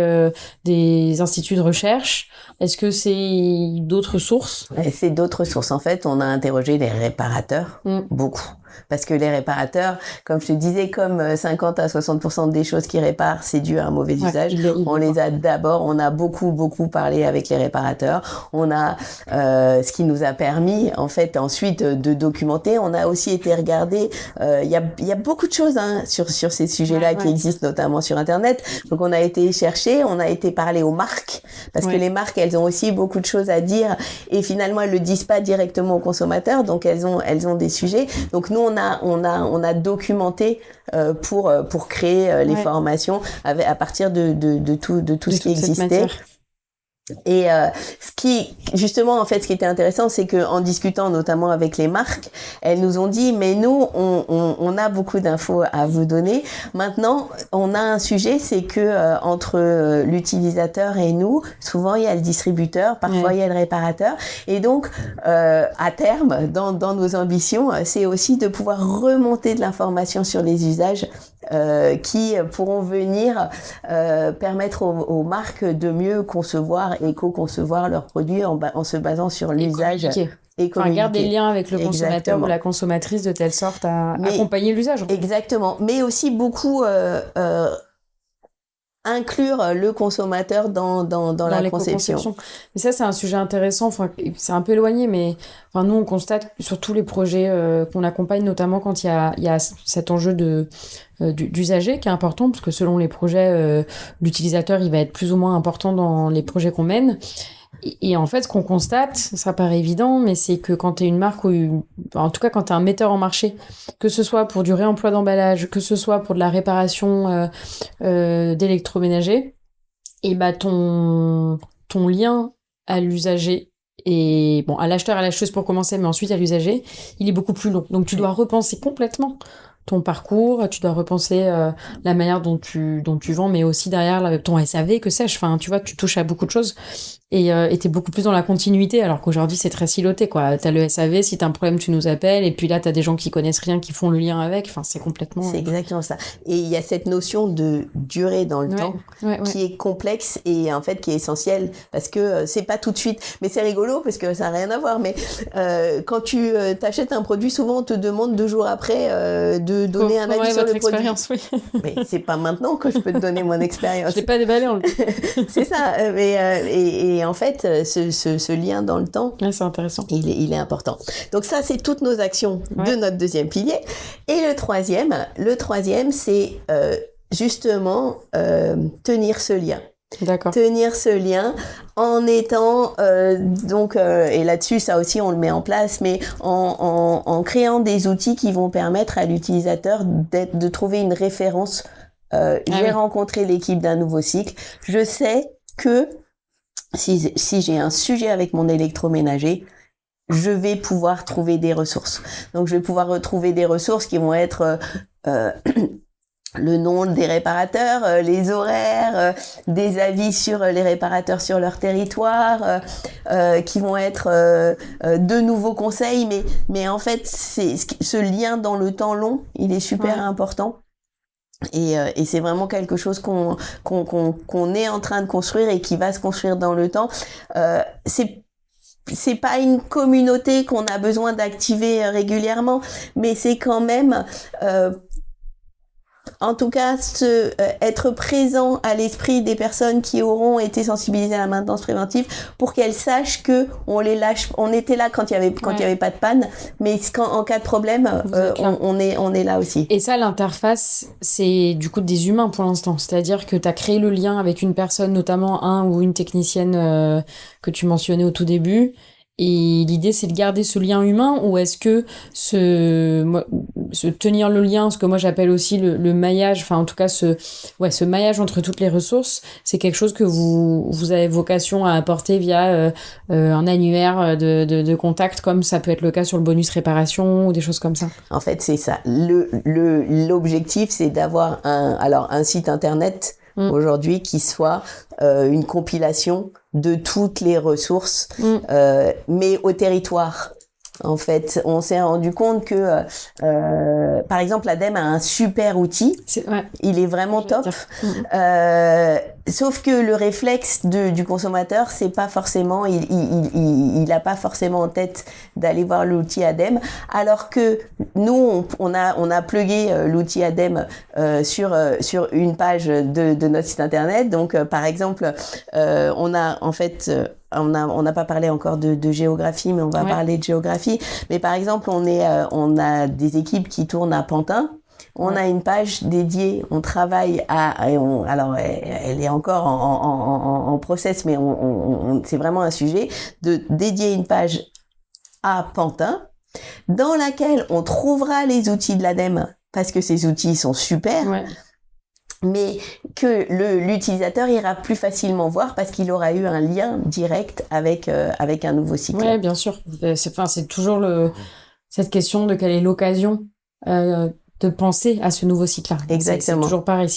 des instituts de recherche? Est-ce que c'est d'autres sources? C'est d'autres sources. En fait, on a interrogé les réparateurs, beaucoup. Parce que les réparateurs, comme je te disais, comme 50 à 60% des choses qu'ils réparent, c'est dû à un mauvais usage. On a beaucoup parlé avec les réparateurs. On a, ce qui nous a permis, en fait, ensuite de documenter. On a aussi été regarder, il y a beaucoup de choses, sur ces sujets-là qui existent, notamment sur Internet. Donc, on a été chercher, on a été parler aux marques, parce que les marques, elles ont aussi beaucoup de choses à dire, et finalement, elles le disent pas directement aux consommateurs, donc elles ont des sujets. Donc, nous, on a documenté pour créer les formations à partir de tout ce qui existait. Et ce qui était intéressant, c'est que en discutant notamment avec les marques, elles nous ont dit mais nous on a beaucoup d'infos à vous donner. Maintenant, on a un sujet, c'est que entre l'utilisateur et nous, souvent il y a le distributeur, parfois il y a le réparateur, et donc à terme dans nos ambitions, c'est aussi de pouvoir remonter de l'information sur les usages qui pourront venir permettre aux marques de mieux concevoir et co-concevoir leurs produits en se basant sur l'usage. Et garder des liens avec le consommateur ou la consommatrice de telle sorte à accompagner l'usage. Exactement. Mais aussi beaucoup inclure le consommateur dans la conception. Mais ça, c'est un sujet intéressant. Enfin, c'est un peu éloigné, mais nous, on constate sur tous les projets qu'on accompagne, notamment quand il y a cet enjeu d'usager qui est important, parce que selon les projets, l'utilisateur, il va être plus ou moins important dans les projets qu'on mène. Et en fait, ce qu'on constate, ça paraît évident, mais c'est que quand tu es une marque ou en tout cas quand tu es un metteur en marché, que ce soit pour du réemploi d'emballage, que ce soit pour de la réparation d'électroménager, et ton lien à l'usager et à l'acheteur, à l'acheteuse pour commencer, mais ensuite à l'usager, il est beaucoup plus long. Donc tu dois repenser complètement ton parcours, tu dois repenser la manière dont tu vends, mais aussi derrière ton SAV, que sais-je. Enfin, tu vois, tu touches à beaucoup de choses et t'es beaucoup plus dans la continuité, alors qu'aujourd'hui c'est très siloté, quoi. T'as le SAV, si t'as un problème tu nous appelles, et puis là t'as des gens qui connaissent rien, qui font le lien avec. Enfin, c'est complètement. C'est exactement ça. Et il y a cette notion de durée dans le temps qui est complexe et en fait qui est essentielle parce que c'est pas tout de suite. Mais c'est rigolo parce que ça n'a rien à voir. Mais quand tu t'achètes un produit, souvent on te demande 2 jours après de donner un avis sur le produit. Oui. Mais c'est pas maintenant que je peux te donner mon expérience. Je l'ai pas déballé. C'est ça. Et en fait, ce lien dans le temps, c'est intéressant. Il est important. Donc ça, c'est toutes nos actions de notre deuxième pilier. Et le troisième, c'est justement tenir ce lien. D'accord. Tenir ce lien en étant et là-dessus ça aussi on le met en place, mais en créant des outils qui vont permettre à l'utilisateur de trouver une référence. J'ai rencontré l'équipe d'un nouveau cycle. Je sais que si j'ai un sujet avec mon électroménager, je vais pouvoir trouver des ressources. Donc je vais pouvoir retrouver des ressources qui vont être le nom des réparateurs, les horaires, des avis sur les réparateurs sur leur territoire, qui vont être de nouveaux conseils, mais en fait c'est ce lien dans le temps long, il est super important. Et c'est vraiment quelque chose qu'on est en train de construire et qui va se construire dans le temps. C'est pas une communauté qu'on a besoin d'activer régulièrement, mais c'est quand même en tout cas être présent à l'esprit des personnes qui auront été sensibilisées à la maintenance préventive pour qu'elles sachent que on les lâche. On était là quand il y avait pas de panne, mais en cas de problème, on est là aussi. Et ça, l'interface, c'est du coup des humains pour l'instant. C'est-à-dire que tu as créé le lien avec une personne, notamment un ou une technicienne que tu mentionnais au tout début. Et l'idée, c'est de garder ce lien humain, ou est-ce que se tenir le lien, ce que moi j'appelle aussi le maillage, enfin en tout cas ce maillage entre toutes les ressources, c'est quelque chose que vous avez vocation à apporter via un annuaire de contact, comme ça peut être le cas sur le bonus réparation ou des choses comme ça. En fait, c'est ça. L'objectif, c'est d'avoir un site internet aujourd'hui qui soit une compilation de toutes les ressources, mais au territoire. En fait, on s'est rendu compte que, par exemple, l'ADEME a un super outil. Il est vraiment top. Sauf que le réflexe du consommateur, c'est pas forcément, il a pas forcément en tête d'aller voir l'outil ADEME, alors que nous, on a plugué l'outil ADEME sur une page de notre site internet. Donc, par exemple, on n'a pas parlé encore de géographie, mais on va parler de géographie. Mais par exemple, on a des équipes qui tournent à Pantin. On a une page dédiée, on travaille alors elle est encore en process, mais c'est vraiment un sujet de dédier une page à Pantin, dans laquelle on trouvera les outils de l'ADEME, parce que ces outils sont super, mais que l'utilisateur ira plus facilement voir parce qu'il aura eu un lien direct avec un nouveau cycle. Oui, bien sûr. C'est toujours cette question de quelle est l'occasion de penser à ce nouveau cycle-là. Exactement. C'est toujours pareil.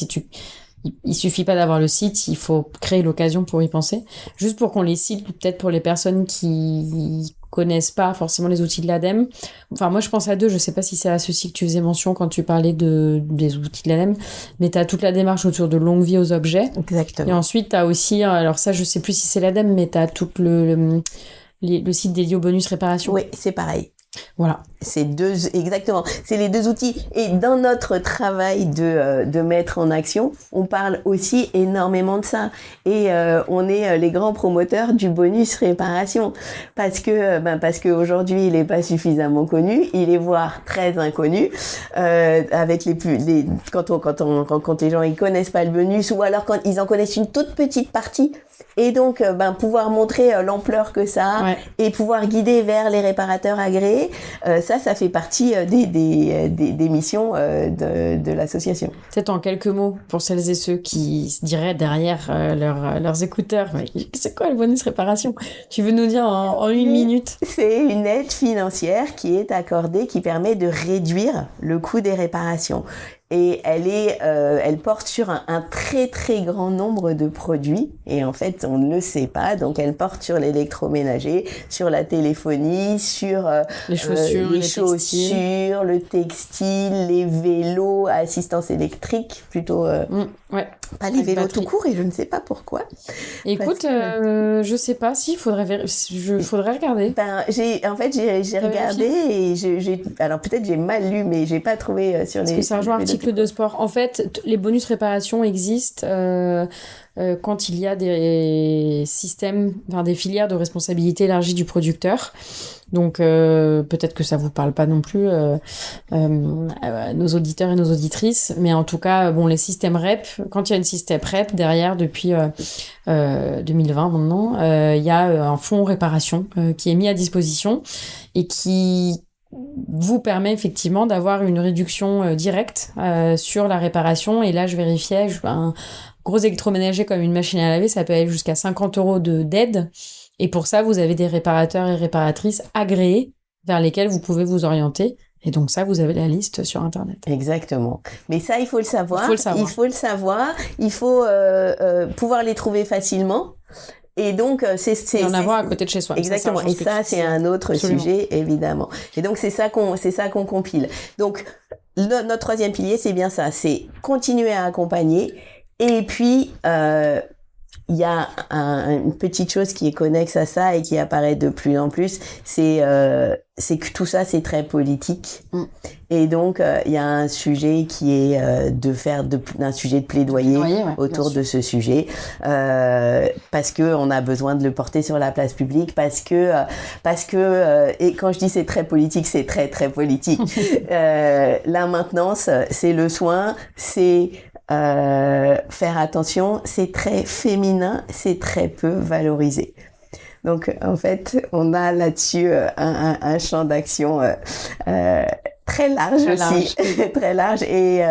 Il suffit pas d'avoir le site, il faut créer l'occasion pour y penser. Juste pour qu'on les cite, peut-être pour les personnes qui connaissent pas forcément les outils de l'ADEME. Enfin, moi, je pense à deux. Je sais pas si c'est à ceci que tu faisais mention quand tu parlais des outils de l'ADEME, mais tu as toute la démarche autour de longue vie aux objets. Exactement. Et ensuite, tu as aussi, alors ça, je sais plus si c'est l'ADEME, mais tu as tout le site dédié au bonus réparation. Oui, c'est pareil. Voilà. Exactement. C'est les deux outils. Et dans notre travail de mettre en action, on parle aussi énormément de ça. Et on est les grands promoteurs du bonus réparation. Parce que aujourd'hui, il est pas suffisamment connu. Il est voire très inconnu. Avec quand les gens ils connaissent pas le bonus, ou alors quand ils en connaissent une toute petite partie. Et donc, pouvoir montrer l'ampleur que ça a, et pouvoir guider vers les réparateurs agréés, ça fait partie des missions de l'association. Peut-être en quelques mots, pour celles et ceux qui se diraient derrière leurs écouteurs, mais c'est quoi le bonus réparation? Tu veux nous dire en une minute? C'est une aide financière qui est accordée, qui permet de réduire le coût des réparations. Et elle porte sur un très très grand nombre de produits, et en fait on ne le sait pas. Donc elle porte sur l'électroménager, sur la téléphonie, sur les chaussures, le textile, les vélos, assistance électrique plutôt. Pas les vélos tout court, et je ne sais pas pourquoi. Écoute, je sais pas si faudrait regarder. J'ai regardé, et alors peut-être j'ai mal lu, mais j'ai pas trouvé sur Parce que c'est un genre article de sport. En fait, les bonus réparation existent quand il y a des systèmes, des filières de responsabilité élargie du producteur. Donc peut-être que ça vous parle pas non plus, nos auditeurs et nos auditrices, mais en tout cas, les systèmes REP, quand il y a une système REP derrière depuis 2020 maintenant, il y a un fonds réparation qui est mis à disposition et qui vous permet effectivement d'avoir une réduction directe sur la réparation. Et là, je vérifiais, un gros électroménager comme une machine à laver, ça peut aller jusqu'à 50 € d'aide. Et pour ça, vous avez des réparateurs et réparatrices agréés vers lesquels vous pouvez vous orienter. Et donc ça, vous avez la liste sur Internet. Exactement. Mais ça, il faut le savoir. Il faut pouvoir les trouver facilement. Et donc, c'est en avoir à côté de chez soi. Exactement. Et ça, c'est un autre sujet, évidemment. Et donc, c'est ça qu'on compile. Donc, notre troisième pilier, c'est bien ça. C'est continuer à accompagner. Et puis, il y a une petite chose qui est connexe à ça et qui apparaît de plus en plus, c'est que tout ça, c'est très politique. Et donc, il y a un sujet qui est un sujet de plaidoyer autour de ce sujet, parce que on a besoin de le porter sur la place publique, parce que et quand je dis c'est très politique, c'est très très politique. La maintenance, c'est le soin, c'est faire attention, c'est très féminin, c'est très peu valorisé. Donc en fait, on a là-dessus un champ d'action très large aussi, très large et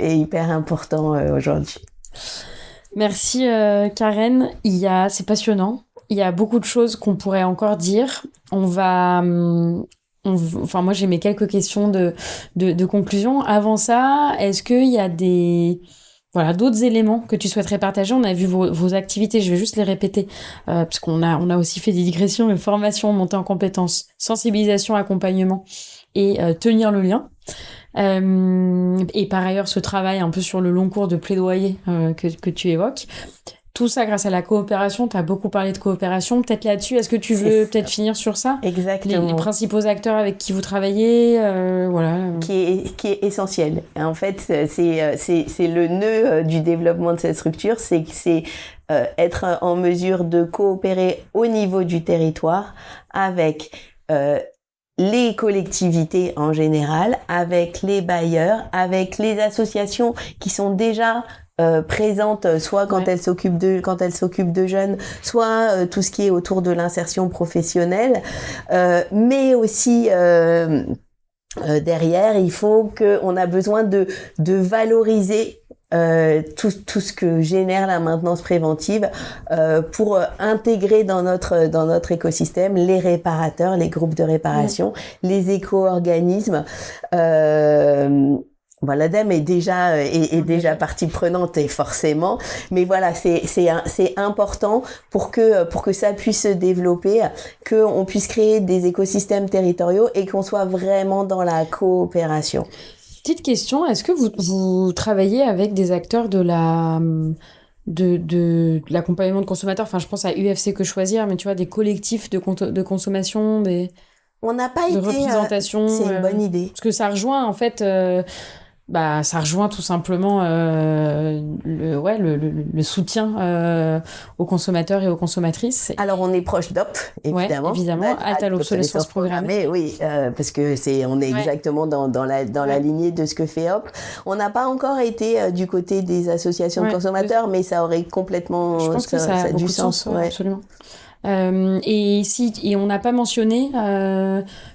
hyper important aujourd'hui. Merci Karen, c'est passionnant. Il y a beaucoup de choses qu'on pourrait encore dire. Moi j'ai mes quelques questions de conclusion. Avant ça, est-ce qu'il y a d'autres éléments que tu souhaiterais partager? On a vu vos activités, je vais juste les répéter, parce qu'on a aussi fait des digressions, mais formation, montée en compétences, sensibilisation, accompagnement et tenir le lien. Et par ailleurs, ce travail un peu sur le long cours de plaidoyer que tu évoques. Tout ça grâce à la coopération. Tu as beaucoup parlé de coopération. Peut-être là-dessus, est-ce que tu veux peut-être finir sur ça? Exactement. Les principaux acteurs avec qui vous travaillez, voilà. Qui est essentiel. En fait, c'est le nœud du développement de cette structure, c'est être en mesure de coopérer au niveau du territoire avec les collectivités en général, avec les bailleurs, avec les associations qui sont déjà présentes, soit quand elles s'occupent de jeunes, soit tout ce qui est autour de l'insertion professionnelle, mais aussi derrière, on a besoin de valoriser tout ce que génère la maintenance préventive pour intégrer dans notre écosystème les réparateurs, les groupes de réparation, les éco-organismes. Bon, l'ADEME est déjà partie prenante et forcément, mais voilà, c'est important pour que ça puisse se développer, qu'on puisse créer des écosystèmes territoriaux et qu'on soit vraiment dans la coopération. Petite question, est-ce que vous travaillez avec des acteurs de l'accompagnement de consommateurs? Enfin, je pense à UFC Que Choisir, mais tu vois, des collectifs de consommation, On n'a pas de été... représentation. c'est une bonne idée. Parce que ça rejoint, en fait... ça rejoint tout simplement le soutien aux consommateurs et aux consommatrices. Alors on est proche d'OP, évidemment. Ouais, évidemment, halte à l'obsolescence programmée. Oui, parce que on est exactement dans la lignée de ce que fait OP. On n'a pas encore été du côté des associations de consommateurs, mais ça aurait complètement... Je pense que ça a du sens, absolument. Et on n'a pas mentionné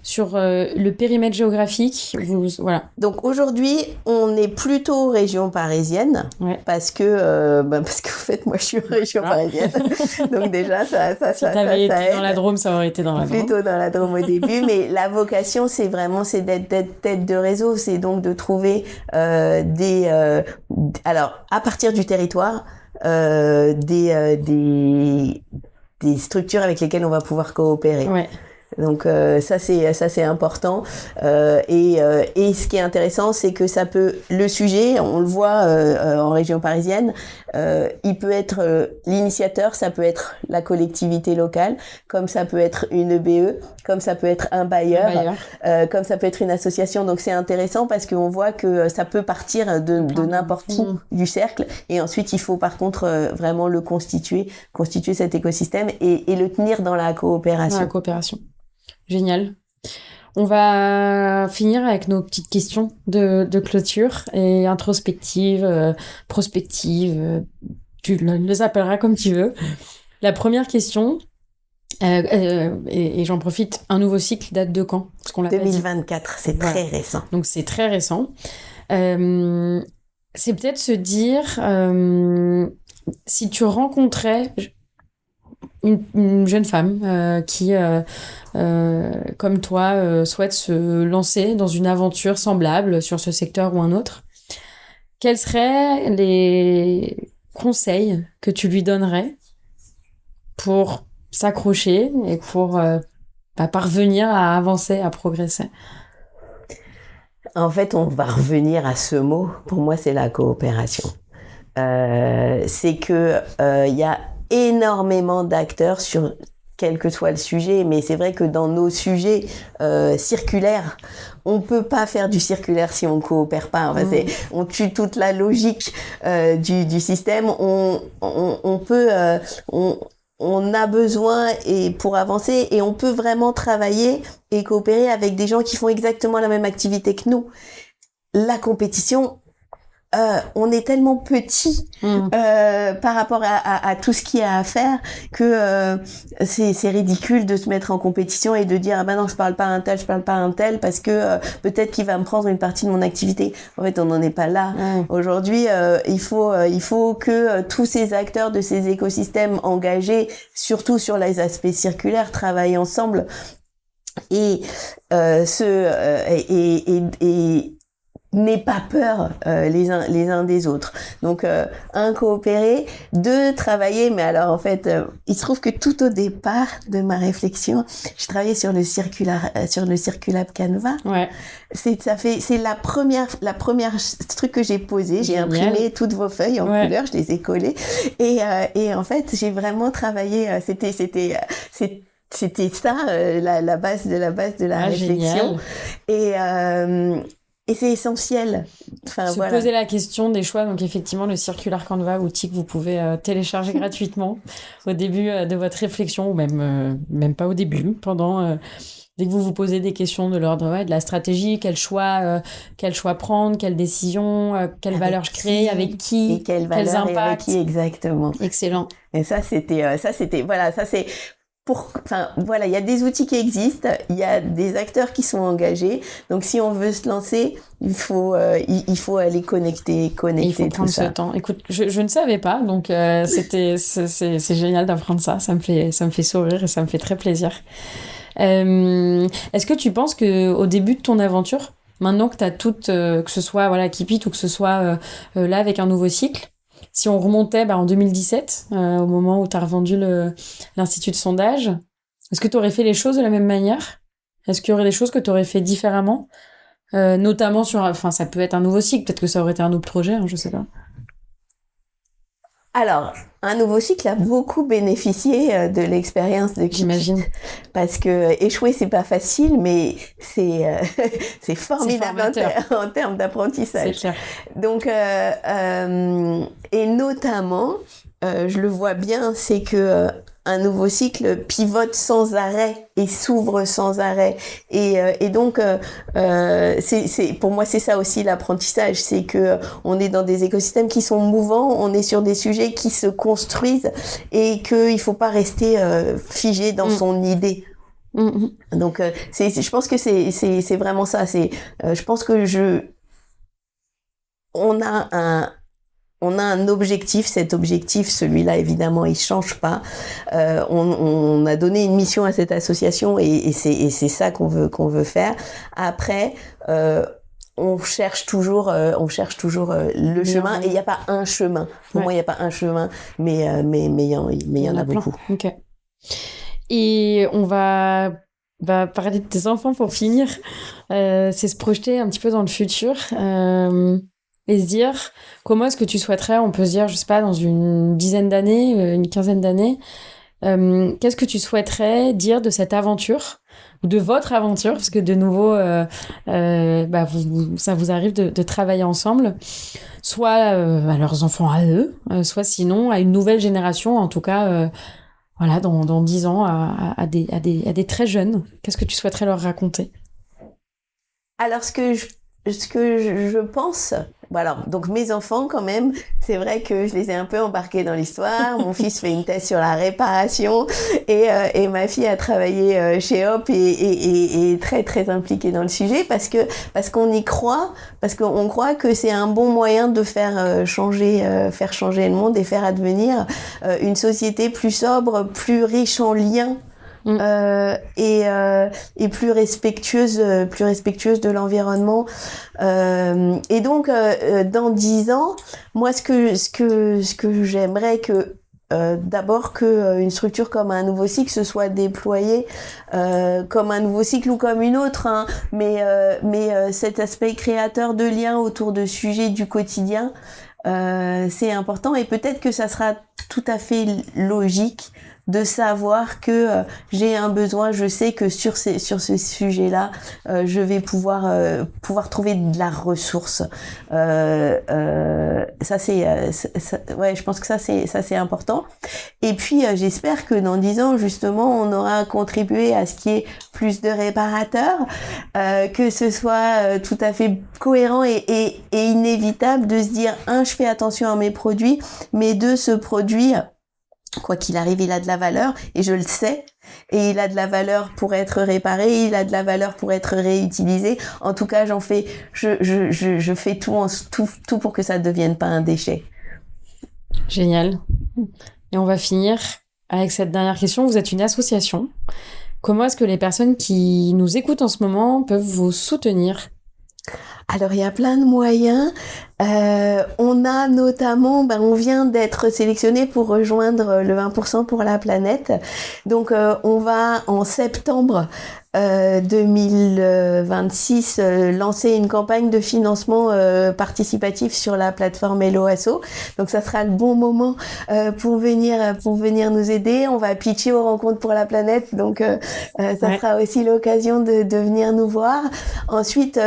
sur le périmètre géographique. Voilà. Donc aujourd'hui, on est plutôt région parisienne, parce que en fait, moi, je suis région parisienne. Donc déjà, ça t'avais été dans la Drôme, ça aurait été dans la Drôme. Plutôt dans la Drôme au début, mais la vocation, c'est d'être tête de réseau, c'est donc de trouver alors à partir du territoire, des structures avec lesquelles on va pouvoir coopérer. Ouais. Donc ça c'est important et ce qui est intéressant, c'est que le sujet, on le voit en région parisienne, il peut être l'initiateur, ça peut être la collectivité locale, comme ça peut être une EBE, comme ça peut être un bailleur. Comme ça peut être une association. Donc c'est intéressant parce qu'on voit que ça peut partir de n'importe où du cercle, et ensuite il faut par contre vraiment le constituer cet écosystème et le tenir dans la coopération. Dans la coopération. Génial. On va finir avec nos petites questions de clôture et introspective, prospective. Tu les appelleras comme tu veux. La première question, et j'en profite, un nouveau cycle date de quand? Parce qu'on l'a 2024, c'est très récent. Donc c'est très récent. C'est peut-être se dire, si tu rencontrais une jeune femme qui, comme toi, souhaite se lancer dans une aventure semblable sur ce secteur ou un autre, quels seraient les conseils que tu lui donnerais pour s'accrocher et pour parvenir à avancer, à progresser? En fait, on va revenir à ce mot. Pour moi, c'est la coopération. C'est que il y a énormément d'acteurs sur quel que soit le sujet, mais c'est vrai que dans nos sujets circulaires, on peut pas faire du circulaire si on coopère pas. Enfin, on tue toute la logique du système. On a besoin et pour avancer, et on peut vraiment travailler et coopérer avec des gens qui font exactement la même activité que nous. La compétition, on est tellement petit par rapport à tout ce qu'il y a à faire que c'est ridicule de se mettre en compétition et de dire ah ben non, je parle pas à un tel parce que peut-être qu'il va me prendre une partie de mon activité. En fait, on n'en est pas là. Aujourd'hui, il faut que tous ces acteurs de ces écosystèmes engagés, surtout sur les aspects circulaires, travaillent ensemble et n'aient pas peur les uns des autres. Donc coopérer, deux, travailler. Mais alors en fait, il se trouve que tout au départ de ma réflexion, je travaillais sur le Circulab Canva. Ouais. C'est la première truc que j'ai posé. J'ai imprimé toutes vos feuilles en couleur, je les ai collées et en fait j'ai vraiment travaillé. C'était ça la base de la réflexion. Génial. Et c'est essentiel. Se poser la question des choix. Donc effectivement, le Circular Canva, outil que vous pouvez télécharger gratuitement au début de votre réflexion, ou même pas au début, pendant dès que vous vous posez des questions de l'ordre de la stratégie, quel choix prendre, quelle décision, quelle valeur je crée, avec qui, et quels impacts, avec qui exactement. Excellent. Et ça c'est il y a des outils qui existent, il y a des acteurs qui sont engagés. Donc, si on veut se lancer, il faut aller connecter il faut prendre ce temps. Écoute, je ne savais pas, donc c'est génial d'apprendre ça. Ça me fait sourire et ça me fait très plaisir. Est-ce que tu penses que au début de ton aventure, Maintenant que tu as toutes, que ce soit voilà, Keep It ou que ce soit là avec un nouveau cycle, si on remontait en 2017, au moment où tu as revendu l'Institut de sondage, est-ce que tu aurais fait les choses de la même manière? Est-ce qu'il y aurait des choses que tu aurais fait différemment? Notamment sur... Enfin, ça peut être un nouveau cycle, peut-être que ça aurait été un autre projet, je sais pas. Alors, un nouveau cycle a beaucoup bénéficié de l'expérience de Keep It. J'imagine. Parce que échouer, c'est pas facile, mais c'est formidable en termes d'apprentissage. C'est clair. Donc, et notamment, je le vois bien, c'est que un nouveau cycle pivote sans arrêt et s'ouvre sans arrêt. Et donc, pour moi, c'est ça aussi l'apprentissage, c'est que on est dans des écosystèmes qui sont mouvants, on est sur des sujets qui se construisent et qu'il faut pas rester figé dans son idée. Donc, je pense que c'est vraiment ça. Je pense que on a un objectif, cet objectif, celui-là, évidemment, il change pas. On a donné une mission à cette association et c'est ça qu'on veut faire. Après, on cherche toujours le chemin et il n'y a pas un chemin. Pour moi, il n'y a pas un chemin, mais il y en a beaucoup. Ok. Et on va parler de tes enfants pour finir. C'est se projeter un petit peu dans le futur. Et se dire, comment est-ce que tu souhaiterais, on peut se dire, je sais pas, dans une dizaine d'années, une quinzaine d'années, qu'est-ce que tu souhaiterais dire de cette aventure, ou de votre aventure, parce que de nouveau, ça vous arrive de travailler ensemble, soit à leurs enfants à eux, soit sinon à une nouvelle génération, en tout cas, voilà, dans 10 ans, à des très jeunes. Qu'est-ce que tu souhaiterais leur raconter? Alors, ce que je pense, donc mes enfants quand même, c'est vrai que je les ai un peu embarqués dans l'histoire. Mon fils fait une thèse sur la réparation et ma fille a travaillé chez Hop et est très très impliquée dans le sujet parce qu'on y croit, parce qu'on croit que c'est un bon moyen de faire changer le monde et faire advenir une société plus sobre, plus riche en liens. Et plus respectueuse de l'environnement. Et donc, dans 10 ans, moi, ce que j'aimerais que d'abord que une structure comme un nouveau cycle se soit déployée comme un nouveau cycle ou comme une autre, hein, mais cet aspect créateur de liens autour de sujets du quotidien, c'est important et peut-être que ça sera tout à fait logique de savoir que j'ai un besoin, je sais que sur ce sujet-là, je vais pouvoir trouver de la ressource. Ouais, je pense que ça c'est important. Et puis j'espère que dans 10 ans justement, on aura contribué à ce qui est plus de réparateurs, que ce soit tout à fait cohérent et inévitable de se dire je fais attention à mes produits, mais ce produit, quoi qu'il arrive, il a de la valeur et je le sais. Et il a de la valeur pour être réparé, il a de la valeur pour être réutilisé. En tout cas, je fais tout pour que ça ne devienne pas un déchet. Génial. Et on va finir avec cette dernière question. Vous êtes une association. Comment est-ce que les personnes qui nous écoutent en ce moment peuvent vous soutenir ? Alors, il y a plein de moyens. On a notamment, on vient d'être sélectionné pour rejoindre le 20% pour la planète. Donc, on va en septembre 2026 lancer une campagne de financement participatif sur la plateforme Hello Asso. Donc, ça sera le bon moment pour venir nous aider. On va pitcher aux rencontres pour la planète. Donc, ça sera aussi l'occasion de venir nous voir. Ensuite,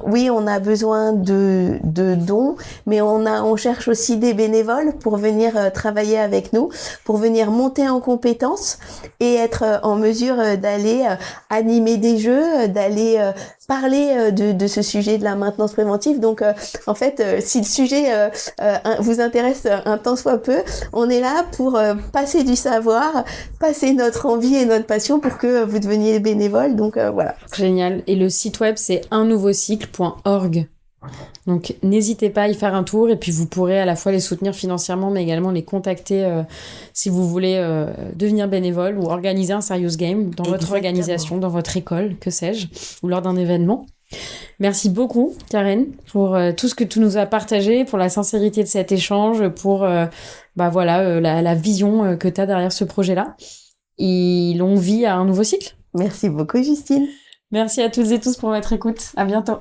oui, on a besoin de dons, mais on cherche aussi des bénévoles pour venir travailler avec nous, pour venir monter en compétences et être en mesure d'aller animer des jeux, d'aller parler de ce sujet de la maintenance préventive. Donc, en fait, si le sujet vous intéresse un tant soit peu, on est là pour passer du savoir, passer notre envie et notre passion pour que vous deveniez bénévole. Donc, voilà. Génial. Et le site web, c'est unnouveaucycle.org. Donc, n'hésitez pas à y faire un tour et puis vous pourrez à la fois les soutenir financièrement, mais également les contacter si vous voulez devenir bénévole ou organiser un serious game dans votre organisation, dans votre école, que sais-je, ou lors d'un événement. Merci beaucoup, Karen, pour tout ce que tu nous as partagé, pour la sincérité de cet échange, pour la vision que tu as derrière ce projet-là. Et longue vie à un nouveau cycle. Merci beaucoup, Justine. Merci à toutes et tous pour votre écoute. À bientôt.